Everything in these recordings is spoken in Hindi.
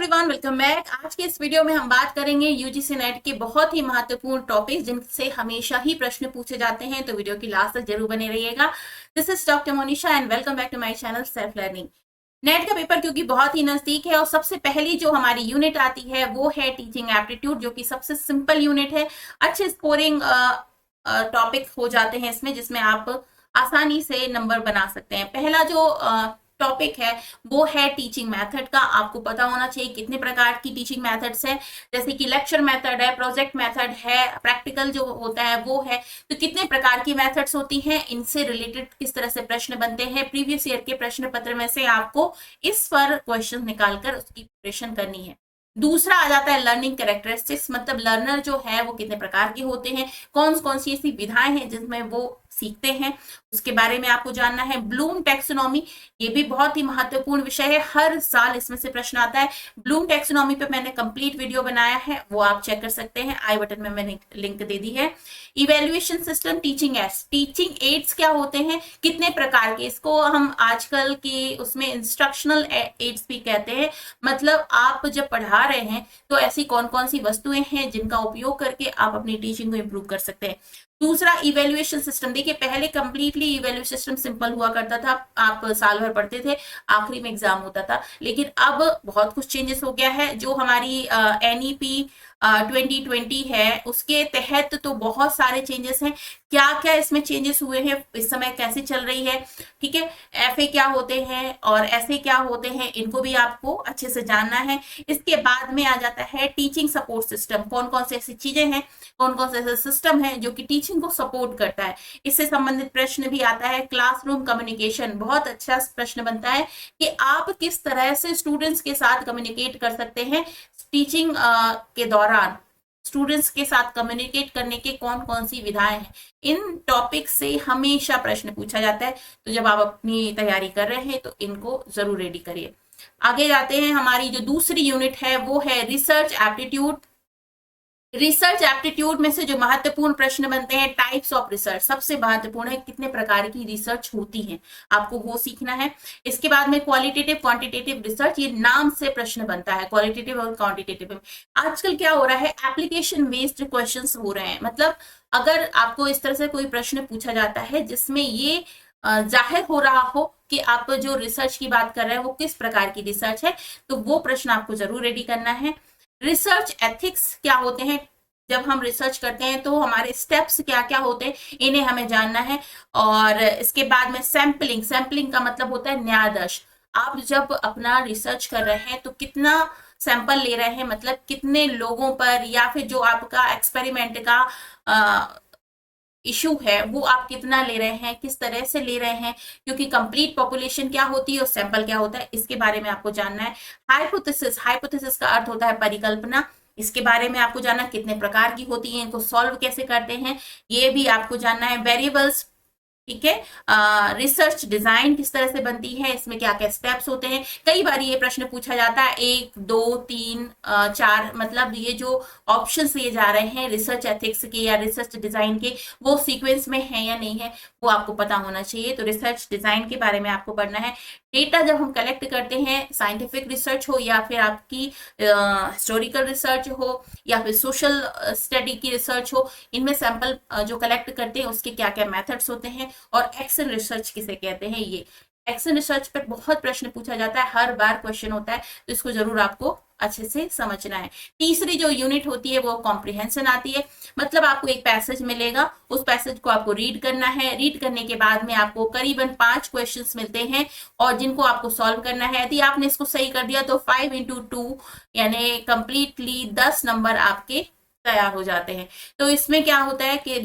Everyone, welcome back. आज के इस वीडियो में हम बात करेंगे यूजीसी नेट के बहुत ही महत्वपूर्ण टॉपिक जिनसे हमेशा ही प्रश्न पूछे जाते हैं, तो वीडियो की लास्ट तक जरूर बने रहिएगा। This is doctor Monisha and welcome back to my channel self learning. NET का पेपर क्योंकि बहुत ही नजदीक है और सबसे पहली जो हमारी यूनिट आती है वो है टीचिंग एप्टीट्यूड, जो कि सबसे सिंपल यूनिट है। अच्छे स्कोरिंग टॉपिक हो जाते हैं इसमें, जिसमें आप आसानी से नंबर बना सकते हैं। पहला जो टॉपिक है वो है टीचिंग मेथड का। आपको पता होना चाहिए कितने प्रकार की टीचिंग मेथड्स है, जैसे कि लेक्चर मेथड है, प्रोजेक्ट मेथड है, प्रैक्टिकल जो होता है वो है। तो कितने प्रकार की मेथड्स होती हैं, इनसे रिलेटेड किस तरह से प्रश्न बनते हैं, प्रीवियस ईयर के प्रश्न पत्र में से आपको इस पर क्वेश्चन निकालकर उसकी प्रिपरेशन करनी है। दूसरा आ जाता है लर्निंग कैरेक्टरिस्टिक्स, मतलब लर्नर जो है वो कितने प्रकार के होते हैं, कौन कौन सी ऐसी विधाएं हैं जिसमें वो सीखते हैं, उसके बारे में आपको जानना है। ब्लूम टैक्सोनॉमी, ये भी बहुत ही महत्वपूर्ण विषय है, हर साल इसमें से प्रश्न आता है। ब्लूम टैक्सोनॉमी पे मैंने कंप्लीट वीडियो बनाया है, वो आप चेक कर सकते हैं, आई बटन में मैंने लिंक दे दी है। Evaluation system, teaching ads, teaching ads क्या होते हैं, कितने प्रकार के, इसको हम आजकल के उसमें इंस्ट्रक्शनल एड्स भी कहते हैं। मतलब आप जब पढ़ा रहे हैं तो ऐसी कौन कौन सी वस्तुएं हैं जिनका उपयोग करके आप अपनी टीचिंग को इंप्रूव कर सकते हैं। दूसरा इवेल्युएशन सिस्टम, देखिए पहले कंप्लीटली इवेल्युएशन सिस्टम सिंपल हुआ करता था, आप साल भर पढ़ते थे, आखिरी में एग्जाम होता था। लेकिन अब बहुत कुछ चेंजेस हो गया है। जो हमारी एनईपी 2020 है उसके तहत तो बहुत सारे चेंजेस हैं। क्या क्या इसमें चेंजेस हुए हैं, इस समय कैसे चल रही है, ठीक है, एफए क्या होते हैं और ऐसे क्या होते हैं, इनको भी आपको अच्छे से जानना है। इसके बाद में आ जाता है टीचिंग सपोर्ट सिस्टम, कौन कौन से ऐसी चीजें हैं, कौन कौन से ऐसे सिस्टम है जो कि टीचिंग को सपोर्ट करता है। इससे संबंधित प्रश्न भी आता है। क्लासरूम कम्युनिकेशन, बहुत अच्छा प्रश्न बनता है कि आप किस तरह से स्टूडेंट्स के साथ कम्युनिकेट कर सकते हैं टीचिंग के दौरान। स्टूडेंट्स के साथ कम्युनिकेट करने के कौन कौन सी विधाएं हैं, इन टॉपिक से हमेशा प्रश्न पूछा जाता है। तो जब आप अपनी तैयारी कर रहे हैं तो इनको जरूर रेडी करिए। आगे जाते हैं, हमारी जो दूसरी यूनिट है वो है रिसर्च एप्टीट्यूड। रिसर्च एप्टीट्यूड में से जो महत्वपूर्ण प्रश्न बनते हैं, टाइप्स ऑफ रिसर्च सबसे महत्वपूर्ण है, कितने प्रकार की रिसर्च होती है, आपको वो सीखना है। इसके बाद में क्वालिटेटिव क्वांटिटेटिव रिसर्च, ये नाम से प्रश्न बनता है, क्वालिटेटिव और क्वांटिटेटिव। आजकल क्या हो रहा है, एप्लीकेशन बेस्ड क्वेश्चंस हो रहे हैं। मतलब अगर आपको इस तरह से कोई प्रश्न पूछा जाता है जिसमें ये जाहिर हो रहा हो कि आप जो रिसर्च की बात कर रहे हैं वो किस प्रकार की रिसर्च है, तो वो प्रश्न आपको जरूर रेडी करना है। रिसर्च एथिक्स क्या होते हैं, जब हम रिसर्च करते हैं तो हमारे स्टेप्स क्या क्या होते हैं, इन्हें हमें जानना है। और इसके बाद में सैंपलिंग, सैंपलिंग का मतलब होता है न्यायदर्श। आप जब अपना रिसर्च कर रहे हैं तो कितना सैंपल ले रहे हैं, मतलब कितने लोगों पर, या फिर जो आपका एक्सपेरिमेंट का इशू है वो आप कितना ले रहे हैं, किस तरह से ले रहे हैं, क्योंकि कंप्लीट पॉपुलेशन क्या होती है और सैंपल क्या होता है, इसके बारे में आपको जानना है। हाइपोथेसिस, हाइपोथेसिस का अर्थ होता है परिकल्पना, इसके बारे में आपको जानना, कितने प्रकार की होती है, इनको सॉल्व कैसे करते हैं, ये भी आपको जानना है। वेरिएबल्स, ठीक है। रिसर्च डिजाइन किस तरह से बनती है, इसमें क्या क्या स्टेप्स होते हैं। कई बार ये प्रश्न पूछा जाता है 1 2 3 4, मतलब ये जो ऑप्शन दिए जा रहे हैं रिसर्च एथिक्स के या रिसर्च डिजाइन के, वो सीक्वेंस में है या नहीं है, वो आपको पता होना चाहिए। तो रिसर्च डिजाइन के बारे में आपको पढ़ना है। डेटा जब हम कलेक्ट करते हैं, साइंटिफिक रिसर्च हो या फिर आपकी हिस्टोरिकल रिसर्च हो या फिर सोशल स्टडी की रिसर्च हो, इनमें सैंपल जो कलेक्ट करते हैं उसके क्या क्या मेथड्स होते हैं। और एक्शन रिसर्च किसे कहते हैं, ये एक्शन रिसर्च पर बहुत प्रश्न पूछा जाता है, हर बार क्वेश्चन होता है, तो इसको जरूर आपको अच्छे से समझना है। तीसरी जो यूनिट होती है वो कॉम्प्रिहेंशन आती है, मतलब आपको एक पैसेज मिलेगा, उस पैसेज को आपको रीड करना है। रीड करने के बाद में आपको करीबन 5 क्वेश्चंस मिलते हैं और जिनको आपको सॉल्व करना है। यदि आपने इसको सही कर दिया तो 5 इंटू 2 यानी कंप्लीटली 10 नंबर आपके तैयार हो जाते हैं। तो इसमें क्या होता है कि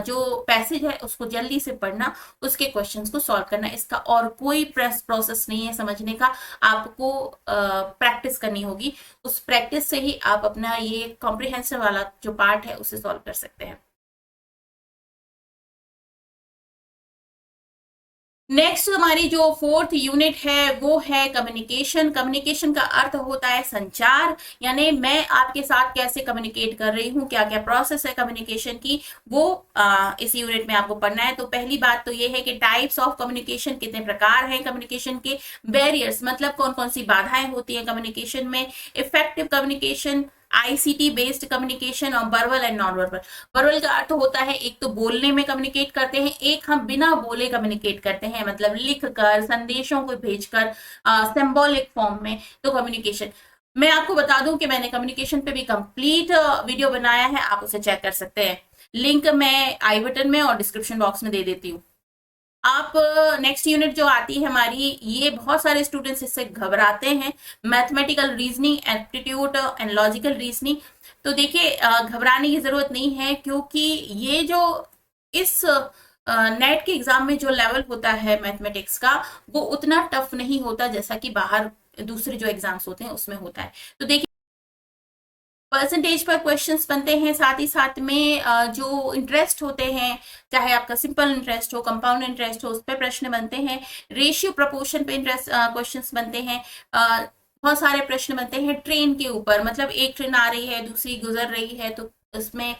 जो पैसेज है उसको जल्दी से पढ़ना, उसके क्वेश्चंस को सॉल्व करना, इसका और कोई प्रोसेस नहीं है समझने का। आपको प्रैक्टिस करनी होगी, उस प्रैक्टिस से ही आप अपना ये कॉम्प्रिहेंसिव वाला जो पार्ट है उसे सॉल्व कर सकते हैं। नेक्स्ट हमारी जो फोर्थ यूनिट है वो है कम्युनिकेशन। कम्युनिकेशन का अर्थ होता है संचार, यानी मैं आपके साथ कैसे कम्युनिकेट कर रही हूँ, क्या क्या प्रोसेस है कम्युनिकेशन की, वो इस यूनिट में आपको पढ़ना है। तो पहली बात तो ये है कि टाइप्स ऑफ कम्युनिकेशन, कितने प्रकार हैं कम्युनिकेशन के, बैरियर्स मतलब कौन कौन सी बाधाएं होती हैं कम्युनिकेशन में, effective communication, ICT based communication और verbal and non verbal. Verbal का अर्थ होता है एक तो बोलने में कम्युनिकेट करते हैं, एक हम बिना बोले कम्युनिकेट करते हैं, मतलब लिख कर, संदेशों को भेजकर, सिंबॉलिक फॉर्म में। तो कम्युनिकेशन, मैं आपको बता दूं कि मैंने कम्युनिकेशन पे भी कंप्लीट वीडियो बनाया है, आप उसे चेक कर सकते हैं। लिंक मैं आई बटन में और डिस्क्रिप्शन बॉक्स में दे देती हूँ। आप नेक्स्ट यूनिट जो आती है हमारी, ये बहुत सारे स्टूडेंट्स इससे घबराते हैं, mathematical reasoning, aptitude and logical reasoning. तो देखिए घबराने की जरूरत नहीं है, क्योंकि ये जो इस नेट के एग्जाम में जो लेवल होता है मैथमेटिक्स का, वो उतना टफ नहीं होता जैसा कि बाहर दूसरे जो एग्जाम्स होते हैं उसमें होता है। तो देखिए परसेंटेज पर क्वेश्चंस बनते हैं, साथ ही साथ में जो इंटरेस्ट होते हैं, चाहे आपका सिंपल इंटरेस्ट हो, कंपाउंड इंटरेस्ट हो, उस पर प्रश्न बनते हैं। रेशियो प्रपोर्शन पे इंटरेस्ट क्वेश्चंस बनते हैं। बहुत सारे प्रश्न बनते हैं ट्रेन के ऊपर, मतलब एक ट्रेन आ रही है, दूसरी गुजर रही है, तो उसमें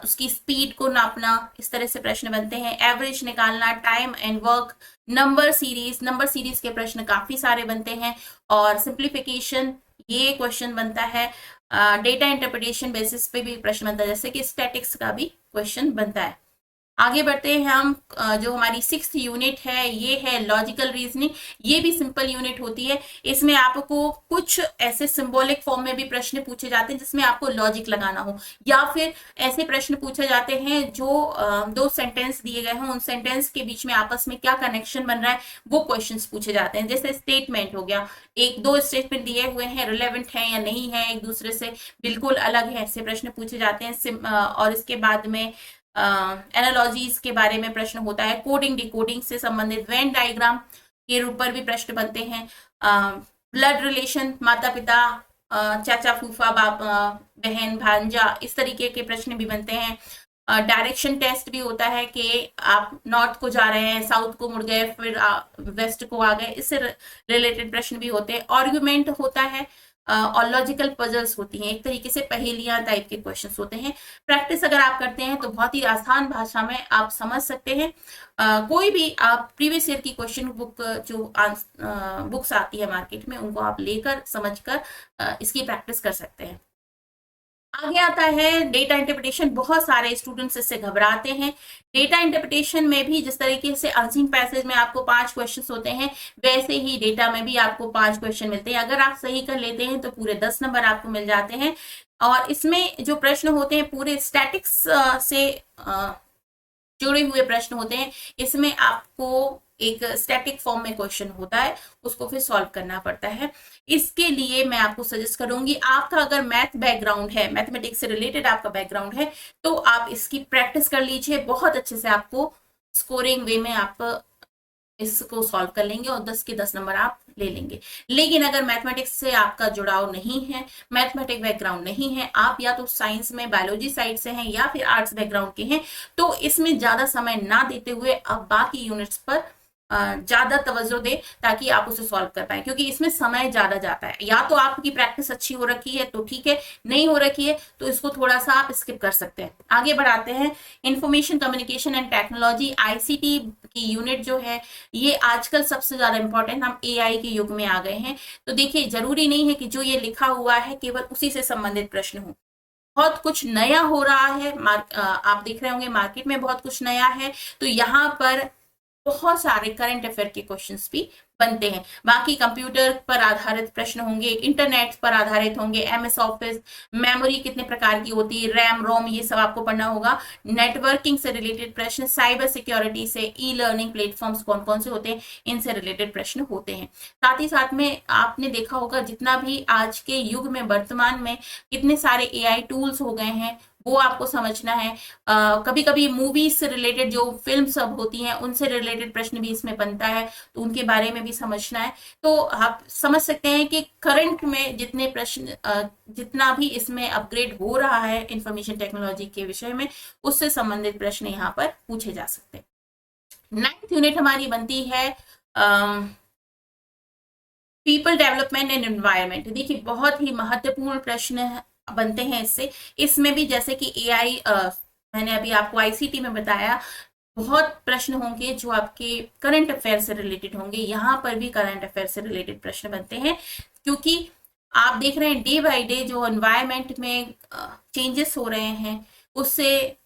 उसकी स्पीड को नापना, इस तरह से प्रश्न बनते हैं। एवरेज निकालना, time and work, number series के प्रश्न काफी सारे बनते हैं। और सिंप्लीफिकेशन, ये क्वेश्चन बनता है। डेटा इंटरप्रिटेशन बेसिस पे भी प्रश्न बनता है, जैसे कि स्टैटिक्स का भी क्वेश्चन बनता है। आगे बढ़ते हैं हम। जो हमारी 6th यूनिट है ये है लॉजिकल रीजनिंग। ये भी सिंपल यूनिट होती है। इसमें आपको कुछ ऐसे सिंबॉलिक फॉर्म में भी प्रश्न पूछे जाते हैं जिसमें आपको लॉजिक लगाना हो, या फिर ऐसे प्रश्न पूछे जाते हैं जो दो सेंटेंस दिए गए हों, उन सेंटेंस के बीच में आपस में क्या कनेक्शन बन रहा है, वो क्वेश्चन पूछे जाते हैं। जैसे स्टेटमेंट हो गया, एक दो स्टेटमेंट दिए हुए हैं, रिलेवेंट है या नहीं है, एक दूसरे से बिल्कुल अलग है, ऐसे प्रश्न पूछे जाते हैं। और इसके बाद में एनालॉजीज के बारे में प्रश्न होता है, कोडिंग डिकोडिंग से संबंधित, वेन डायग्राम के ऊपर भी प्रश्न बनते हैं। ब्लड रिलेशन, माता पिता, चाचा फूफा, बाप, बहन भांजा, इस तरीके के प्रश्न भी बनते हैं। डायरेक्शन टेस्ट भी होता है कि आप नॉर्थ को जा रहे हैं, साउथ को मुड़ गए, फिर वेस्ट को आ गए, इससे रिलेटेड प्रश्न भी होते हैं। आर्ग्यूमेंट होता है और लॉजिकल पजल्स होती हैं, एक तरीके से पहेलियां टाइप के क्वेश्चंस होते हैं। प्रैक्टिस अगर आप करते हैं तो बहुत ही आसान भाषा में आप समझ सकते हैं। कोई भी आप प्रीवियस ईयर की क्वेश्चन बुक जो बुक्स आती है मार्केट में, उनको आप लेकर समझकर इसकी प्रैक्टिस कर सकते हैं। आगे आता है डेटा इंटरप्रिटेशन। बहुत सारे स्टूडेंट्स इससे घबराते हैं। डेटा इंटरप्रिटेशन में भी जिस तरीके से अनसीन पैसेज में आपको 5 क्वेश्चंस होते हैं, वैसे ही डेटा में भी आपको 5 क्वेश्चन मिलते हैं। अगर आप सही कर लेते हैं तो पूरे 10 नंबर आपको मिल जाते हैं। और इसमें जो प्रश्न होते हैं पूरे स्टैटिक्स से जुड़े हुए प्रश्न होते हैं। इसमें आपको एक स्टैटिक फॉर्म में क्वेश्चन होता है, उसको फिर सॉल्व करना पड़ता है। इसके लिए मैं आपको सजेस्ट करूंगी, आपका अगर मैथ बैकग्राउंड है, मैथमेटिक्स से रिलेटेड आपका बैकग्राउंड है, तो आप इसकी प्रैक्टिस कर लीजिए। बहुत अच्छे से आपको स्कोरिंग वे में आप इसको सॉल्व कर लेंगे और 10 के 10 नंबर आप ले लेंगे। लेकिन अगर मैथमेटिक्स से आपका जुड़ाव नहीं है, मैथमेटिक बैकग्राउंड नहीं है, आप या तो साइंस में बायोलॉजी साइड से हैं या फिर आर्ट्स बैकग्राउंड के हैं, तो इसमें ज्यादा समय ना देते हुए आप बाकी यूनिट्स पर ज्यादा तवज्जो दे, ताकि आप उसे सॉल्व कर पाए, क्योंकि इसमें समय ज्यादा जाता है। या तो आपकी प्रैक्टिस अच्छी हो रखी है तो ठीक है, नहीं हो रखी है तो इसको थोड़ा सा आप स्किप कर सकते हैं। आगे बढ़ाते हैं। Information communication and technology, ICT की यूनिट जो है ये आजकल सबसे ज्यादा इंपॉर्टेंट, हम एआई के युग में आ गए हैं। तो देखिए जरूरी नहीं है कि जो ये लिखा हुआ है केवल उसी से संबंधित प्रश्न हो, बहुत कुछ नया हो रहा है। आप देख रहे होंगे मार्केट में बहुत कुछ नया है, तो यहाँ पर बहुत सारे करंट अफेयर के क्वेश्चंस भी बनते हैं। बाकी कंप्यूटर पर आधारित प्रश्न होंगे, इंटरनेट पर आधारित होंगे, एमएस ऑफिस, मेमोरी कितने प्रकार की होती है, रैम रोम, ये सब आपको पढ़ना होगा। नेटवर्किंग से रिलेटेड प्रश्न, साइबर सिक्योरिटी से, ई लर्निंग प्लेटफॉर्म्स कौन कौन से होते हैं, इनसे रिलेटेड प्रश्न होते हैं। साथ ही साथ में आपने देखा होगा जितना भी आज के युग में वर्तमान में कितने सारे एआई टूल्स हो गए हैं, वो आपको समझना है। कभी कभी मूवीज से रिलेटेड जो फिल्म सब होती हैं उनसे रिलेटेड प्रश्न भी इसमें बनता है, तो उनके बारे में भी समझना है। तो आप समझ सकते हैं कि करंट में जितने प्रश्न जितना भी इसमें अपग्रेड हो रहा है इंफॉर्मेशन टेक्नोलॉजी के विषय में, उससे संबंधित प्रश्न यहाँ पर पूछे जा सकते हैं। 9th यूनिट हमारी बनती है पीपल डेवलपमेंट एंड एनवायरनमेंट। देखिए बहुत ही महत्वपूर्ण प्रश्न बनते हैं इससे। इसमें भी जैसे कि एआई, मैंने अभी आपको आईसीटी में बताया, बहुत प्रश्न होंगे जो आपके करंट अफेयर से रिलेटेड होंगे। यहाँ पर भी करंट अफेयर से रिलेटेड प्रश्न बनते हैं, क्योंकि आप देख रहे हैं डे बाय डे जो एनवायरनमेंट में चेंजेस हो रहे हैं, उससे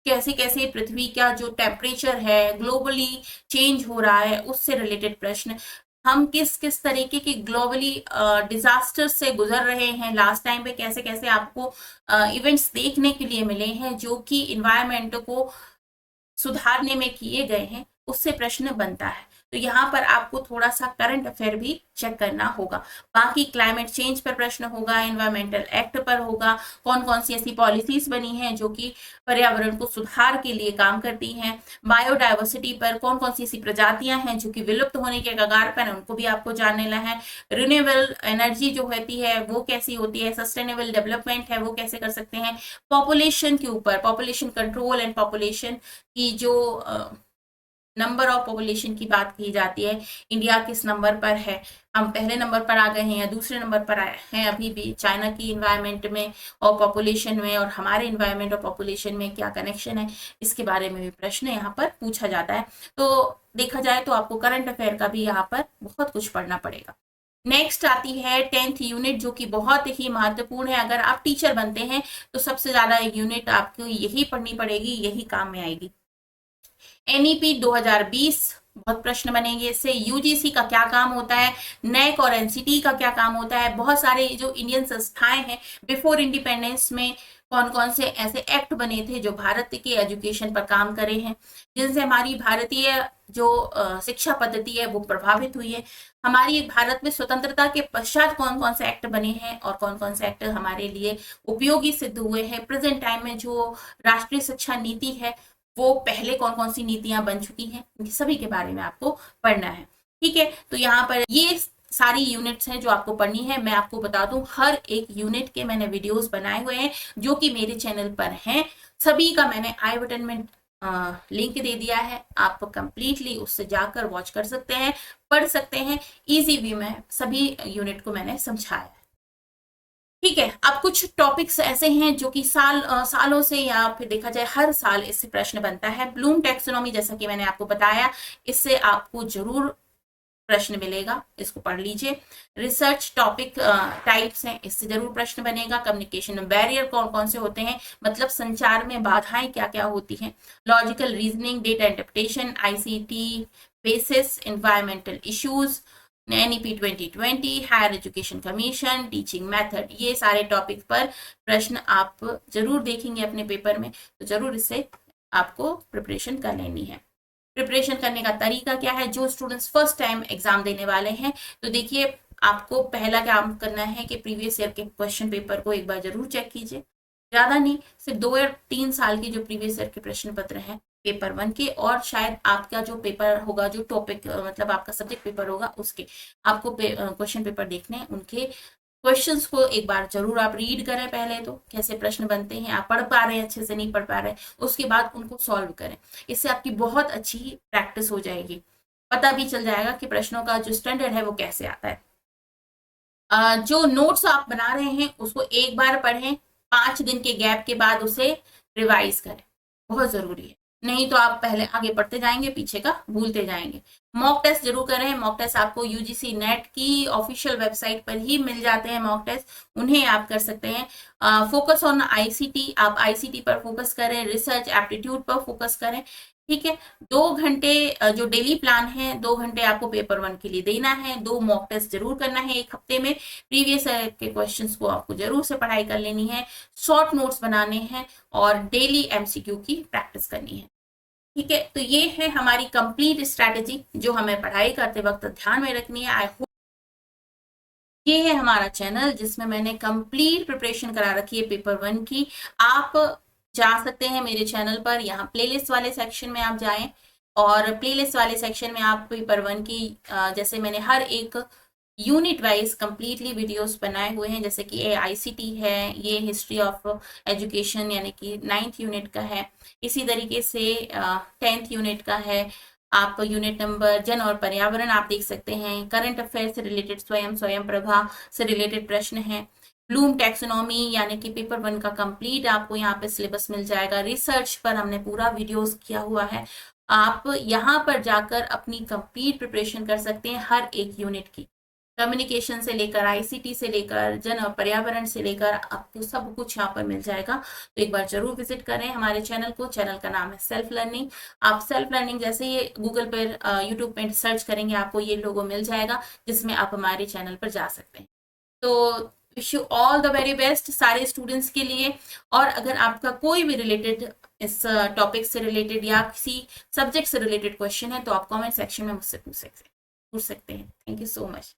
कैसे कैसे पृथ्वी का जो टेम्परेचर है ग्लोबली चेंज हो रहा है, उससे रिलेटेड प्रश्न। हम किस किस तरीके की ग्लोबली डिजास्टर से गुजर रहे हैं, लास्ट टाइम पे कैसे कैसे आपको इवेंट्स देखने के लिए मिले हैं जो कि इन्वायरमेंट को सुधारने में किए गए हैं, उससे प्रश्न बनता है। तो यहाँ पर आपको थोड़ा सा करंट अफेयर भी चेक करना होगा। बाकी क्लाइमेट चेंज पर प्रश्न होगा, एनवायरमेंटल एक्ट पर होगा, कौन कौन सी ऐसी पॉलिसीज बनी हैं जो कि पर्यावरण को सुधार के लिए काम करती हैं, बायोडाइवर्सिटी पर कौन कौन सी ऐसी प्रजातियां हैं जो कि विलुप्त होने के कगार पर हैं, उनको भी आपको जानना है। रिन्यूएबल एनर्जी जो होती है वो कैसी होती है, सस्टेनेबल डेवलपमेंट है वो कैसे कर सकते हैं, पॉपुलेशन के ऊपर, पॉपुलेशन कंट्रोल एंड पॉपुलेशन की जो नंबर ऑफ पॉपुलेशन की बात की जाती है, इंडिया किस नंबर पर है, हम पहले नंबर पर आ गए हैं या दूसरे नंबर पर आए हैं अभी भी, चाइना की इन्वायरमेंट में और पॉपुलेशन में और हमारे इन्वायरमेंट और पॉपुलेशन में क्या कनेक्शन है, इसके बारे में भी प्रश्न यहाँ पर पूछा जाता है। तो देखा जाए तो आपको करंट अफेयर का भी यहाँ पर बहुत कुछ पढ़ना पड़ेगा। नेक्स्ट आती है 10th यूनिट, जो कि बहुत ही महत्वपूर्ण है। अगर आप टीचर बनते हैं तो सबसे ज्यादा यूनिट आपको यही पढ़नी पड़ेगी, यही काम में आएगी। एनईपी 2020, बहुत प्रश्न बनेंगे इससे। यूजीसी का क्या काम होता है, नैक और एनसीटी का क्या काम होता है, बहुत सारे जो इंडियन संस्थाएं हैं बिफोर इंडिपेंडेंस में कौन कौन से ऐसे एक्ट बने थे जो भारत के एजुकेशन पर काम करे हैं, जिनसे हमारी भारतीय जो शिक्षा पद्धति है वो प्रभावित हुई है। हमारी भारत में स्वतंत्रता के पश्चात कौन कौन से एक्ट बने हैं और कौन कौन से एक्ट हमारे लिए उपयोगी सिद्ध हुए हैं। प्रेजेंट टाइम में जो राष्ट्रीय शिक्षा नीति है वो पहले कौन कौन सी नीतियां बन चुकी हैं, इन सभी के बारे में आपको पढ़ना है। ठीक है, तो यहाँ पर ये सारी यूनिट्स हैं जो आपको पढ़नी है। मैं आपको बता दूं हर एक यूनिट के मैंने वीडियोस बनाए हुए हैं जो कि मेरे चैनल पर हैं। सभी का मैंने आई बटन में लिंक दे दिया है, आप कंप्लीटली उससे जाकर वॉच कर सकते हैं, पढ़ सकते हैं। इजी वे में सभी यूनिट को मैंने समझाया है। ठीक है, अब कुछ टॉपिक्स ऐसे हैं जो कि सालों से या फिर देखा जाए हर साल इससे प्रश्न बनता है। ब्लूम टैक्सोनॉमी, जैसा कि मैंने आपको बताया, इससे आपको जरूर प्रश्न मिलेगा, इसको पढ़ लीजिए। रिसर्च टॉपिक टाइप्स हैं, इससे जरूर प्रश्न बनेगा। कम्युनिकेशन बैरियर कौन कौन से होते हैं, मतलब संचार में बाधाएं क्या क्या होती हैं। Logical reasoning, data interpretation, ICT basis, environmental issues, NEP 2020, higher education commission, teaching method, ये सारे टॉपिक पर प्रश्न आप जरूर देखेंगे अपने पेपर में, तो जरूर इससे आपको प्रिपरेशन कर लेनी है। प्रिपरेशन करने का तरीका क्या है, जो स्टूडेंट्स फर्स्ट टाइम एग्जाम देने वाले हैं, तो देखिए आपको पहला काम करना है कि प्रीवियस ईयर के क्वेश्चन पेपर को एक बार जरूर चेक कीजिए। ज्यादा नहीं, सिर्फ 2 या 3 साल के जो प्रीवियस ईयर के प्रश्न पत्र हैं पेपर 1 के, और शायद आपका जो पेपर होगा, जो टॉपिक मतलब आपका सब्जेक्ट पेपर होगा, उसके आपको क्वेश्चन पेपर देखने हैं। उनके क्वेश्चंस को एक बार जरूर आप रीड करें, पहले तो कैसे प्रश्न बनते हैं, आप पढ़ पा रहे हैं अच्छे से, नहीं पढ़ पा रहे हैं, उसके बाद उनको सॉल्व करें। इससे आपकी बहुत अच्छी प्रैक्टिस हो जाएगी, पता भी चल जाएगा कि प्रश्नों का जो स्टैंडर्ड है वो कैसे आता है। जो नोट्स आप बना रहे हैं उसको एक बार पढ़ें, 5 दिन के गैप के बाद उसे रिवाइज करें, बहुत जरूरी है। नहीं तो आप पहले आगे पढ़ते जाएंगे, पीछे का भूलते जाएंगे। मॉक टेस्ट जरूर करें। मॉक टेस्ट आपको यूजीसी नेट की ऑफिशियल वेबसाइट पर ही मिल जाते हैं मॉक टेस्ट, उन्हें आप कर सकते हैं। फोकस ऑन आईसीटी, आप आईसीटी पर फोकस करें, रिसर्च एप्टीट्यूड पर फोकस करें। ठीक है, 2 घंटे जो डेली प्लान है, 2 घंटे आपको पेपर 1 के लिए देना है। 2 मॉक टेस्ट जरूर करना है एक हफ्ते में। प्रीवियस के क्वेश्चंस को आपको जरूर से पढ़ाई कर लेनी है, शॉर्ट नोट्स बनाने हैं और डेली एमसीक्यू की प्रैक्टिस करनी है। ठीक है, तो ये है हमारी कंप्लीट स्ट्रैटेजी जो हमें पढ़ाई करते वक्त ध्यान में रखनी है। आई होप ये है हमारा चैनल जिसमें मैंने कंप्लीट प्रिपरेशन करा रखी है पेपर 1 की। आप जा सकते हैं मेरे चैनल पर, यहाँ प्लेलिस्ट वाले सेक्शन में आप जाएं और प्लेलिस्ट वाले सेक्शन में आप पेपर 1 की जैसे मैंने हर एक यूनिट वाइज कंप्लीटली वीडियोस बनाए हुए हैं, जैसे कि ये आईसीटी है, ये हिस्ट्री ऑफ एजुकेशन यानी कि 9th यूनिट का है, इसी तरीके से 10th यूनिट का है, आप यूनिट नंबर जन और पर्यावरण आप देख सकते हैं, करंट अफेयर से रिलेटेड स्वयं प्रभा से रिलेटेड प्रश्न है, ब्लूम टैक्सोनॉमी यानी कि पेपर 1 का कंप्लीट आपको यहाँ पे सिलेबस मिल जाएगा। रिसर्च पर हमने पूरा वीडियोस किया हुआ है, आप यहाँ पर जाकर अपनी कंप्लीट प्रिपरेशन कर सकते हैं हर एक यूनिट की। कम्युनिकेशन से लेकर आईसीटी से लेकर जन और पर्यावरण से लेकर आपको सब कुछ यहाँ पर मिल जाएगा। तो एक बार जरूर विजिट करें हमारे चैनल को। चैनल का नाम है सेल्फ लर्निंग। आप सेल्फ लर्निंग जैसे ही गूगल पर यूट्यूब पे सर्च करेंगे आपको ये लोगो मिल जाएगा, जिसमें आप हमारे चैनल पर जा सकते हैं। तो wish you all the very best सारे स्टूडेंट्स के लिए। और अगर आपका कोई भी रिलेटेड इस टॉपिक से रिलेटेड या किसी सब्जेक्ट से रिलेटेड क्वेश्चन है तो आप कमेंट सेक्शन में मुझसे पूछ सकते हैं। Thank you so much.